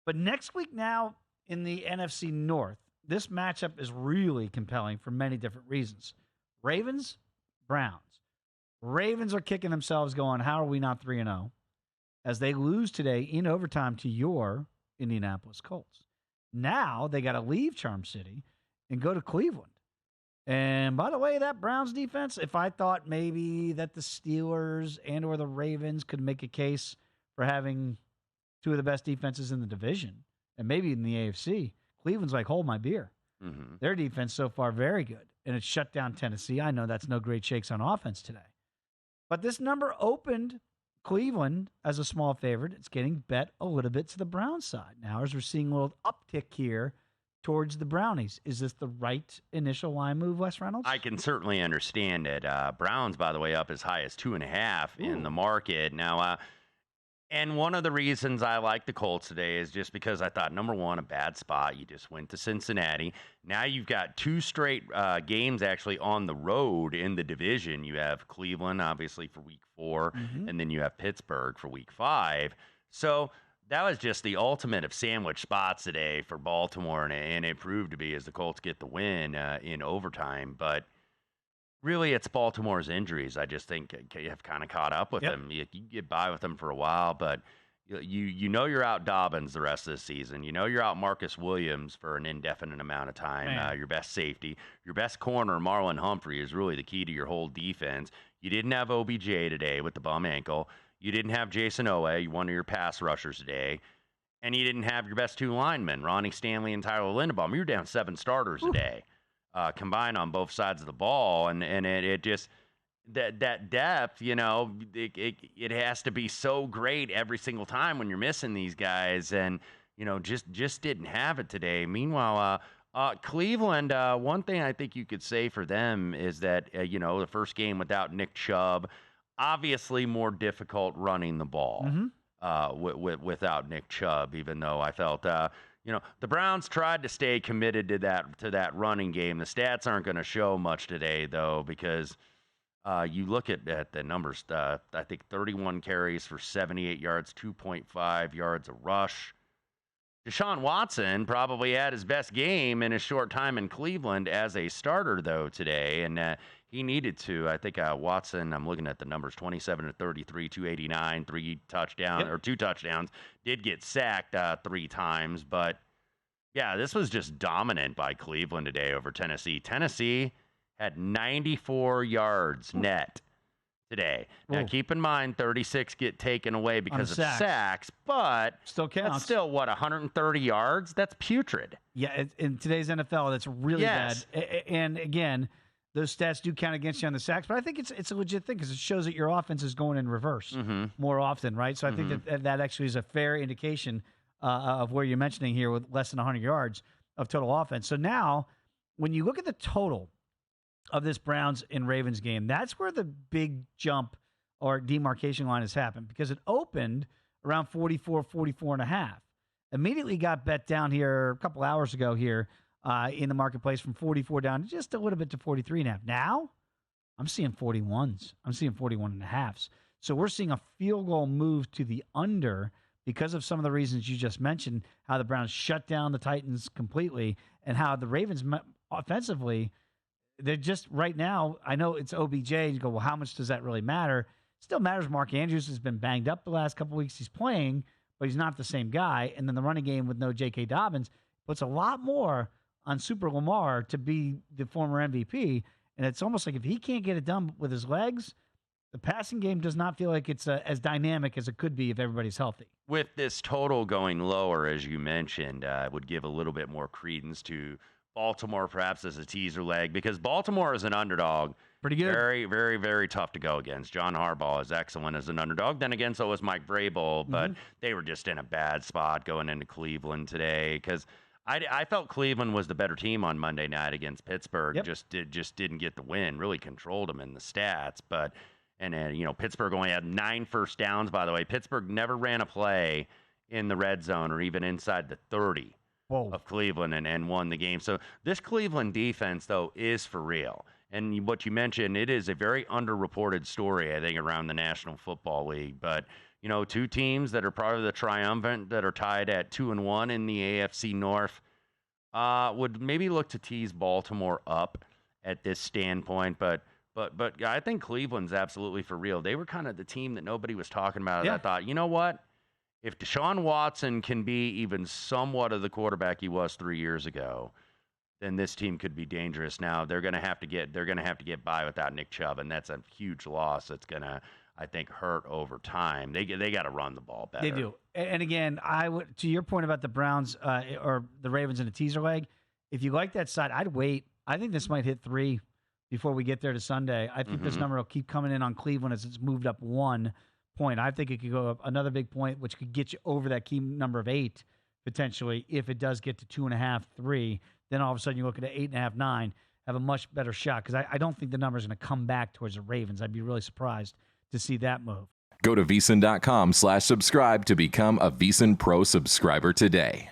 But next week now in the NFC North, this matchup is really compelling for many different reasons. Ravens, Browns. Ravens are kicking themselves going, how are we not 3-0? As they lose today in overtime to your Indianapolis Colts. Now they got to leave Charm City and go to Cleveland. And by the way, that Browns defense, if I thought maybe that the Steelers and or the Ravens could make a case for having two of the best defenses in the division, and maybe in the AFC, Cleveland's like, hold my beer. Mm-hmm. Their defense so far, very good. And it's shut down Tennessee. I know that's no great shakes on offense today. But this number opened Cleveland as a small favorite. It's getting bet a little bit to the Browns side now as we're seeing a little uptick here towards the Brownies. Is this the right initial line move, Wes Reynolds? I can certainly understand it. Browns, by the way, up as high as 2.5 in the market. Now, and one of the reasons I like the Colts today is just because I thought, number one, a bad spot. You just went to Cincinnati. Now you've got two straight games actually on the road in the division. You have Cleveland, obviously, for week 4, and then you have Pittsburgh for week 5. So that was just the ultimate of sandwich spots today for Baltimore, and it proved to be as the Colts get the win in overtime. But really, it's Baltimore's injuries. I just think have kind of caught up with them. You get by with them for a while, but you know you're out Dobbins the rest of the season. You know you're out Marcus Williams for an indefinite amount of time. Your best safety. Your best corner, Marlon Humphrey, is really the key to your whole defense. You didn't have OBJ today with the bum ankle. You didn't have Jason Owe, one of your pass rushers today. And you didn't have your best two linemen, Ronnie Stanley and Tyler Linderbaum. You're down 7 starters today. Combined on both sides of the ball, and it just that depth, it has to be so great every single time when you're missing these guys, and just didn't have it today. Meanwhile, Cleveland, one thing I think you could say for them is that the first game without Nick Chubb, obviously more difficult running the ball without Nick Chubb, even though I felt. The Browns tried to stay committed to that running game. The stats aren't going to show much today, though, because you look at the numbers. I think 31 carries for 78 yards, 2.5 yards a rush. Deshaun Watson probably had his best game in his short time in Cleveland as a starter, though, today, and he needed to. I think Watson, I'm looking at the numbers, 27 to 33, 289, 2 touchdowns. Did get sacked 3 times, but yeah, this was just dominant by Cleveland today over Tennessee. Tennessee had 94 yards net today. Now, keep in mind, 36 get taken away because of sacks, but still counts. That's still, 130 yards? That's putrid. Yeah, in today's NFL, that's really bad. And again, those stats do count against you on the sacks, but I think it's a legit thing because it shows that your offense is going in reverse more often, right? So I think that actually is a fair indication of where you're mentioning here with less than 100 yards of total offense. So now, when you look at the total of this Browns and Ravens game, that's where the big jump or demarcation line has happened because it opened around 44.5. Immediately got bet down here a couple hours ago here in the marketplace from 44 down just a little bit to 43.5. Now, I'm seeing 41s. I'm seeing 41.5s. So we're seeing a field goal move to the under because of some of the reasons you just mentioned, how the Browns shut down the Titans completely and how the Ravens offensively, they're just right now, I know it's OBJ. You go, well, how much does that really matter? Still matters. Mark Andrews has been banged up the last couple of weeks. He's playing, but he's not the same guy. And then the running game with no J.K. Dobbins puts a lot more on Super Lamar to be the former MVP. And it's almost like if he can't get it done with his legs, the passing game does not feel like it's as dynamic as it could be if everybody's healthy. With this total going lower, as you mentioned, I would give a little bit more credence to Baltimore perhaps as a teaser leg because Baltimore is an underdog. Pretty good. Very, very, very tough to go against. John Harbaugh is excellent as an underdog. Then again, so was Mike Vrabel, but they were just in a bad spot going into Cleveland today because I felt Cleveland was the better team on Monday night against Pittsburgh. Just didn't get the win. Really controlled them in the stats, but Pittsburgh only had 9 first downs. By the way, Pittsburgh never ran a play in the red zone or even inside the 30 of Cleveland and won the game. So this Cleveland defense, though, is for real. And what you mentioned, it is a very underreported story, I think, around the National Football League. But two teams that are part of the triumvirate that are tied at 2-1 in the AFC North. Would maybe look to tease Baltimore up at this standpoint, but I think Cleveland's absolutely for real. They were kind of the team that nobody was talking about. Yeah. I thought, you know what? If Deshaun Watson can be even somewhat of the quarterback he was 3 years ago, then this team could be dangerous. Now they're going to have to get by without Nick Chubb, and that's a huge loss. That's going to, I think, hurt over time. They got to run the ball better. They do. And again, to your point about the Browns or the Ravens in a teaser leg, if you like that side, I'd wait. I think this might hit 3 before we get there to Sunday. I think this number will keep coming in on Cleveland as it's moved up 1 point. I think it could go up another big point, which could get you over that key number of 8 potentially. If it does get to 2.5, 3, then all of a sudden you look at 8.5, 9, have a much better shot, because I don't think the number is going to come back towards the Ravens. I'd be really surprised to see that move. Go to VSiN.com/subscribe to become a VSiN Pro subscriber today.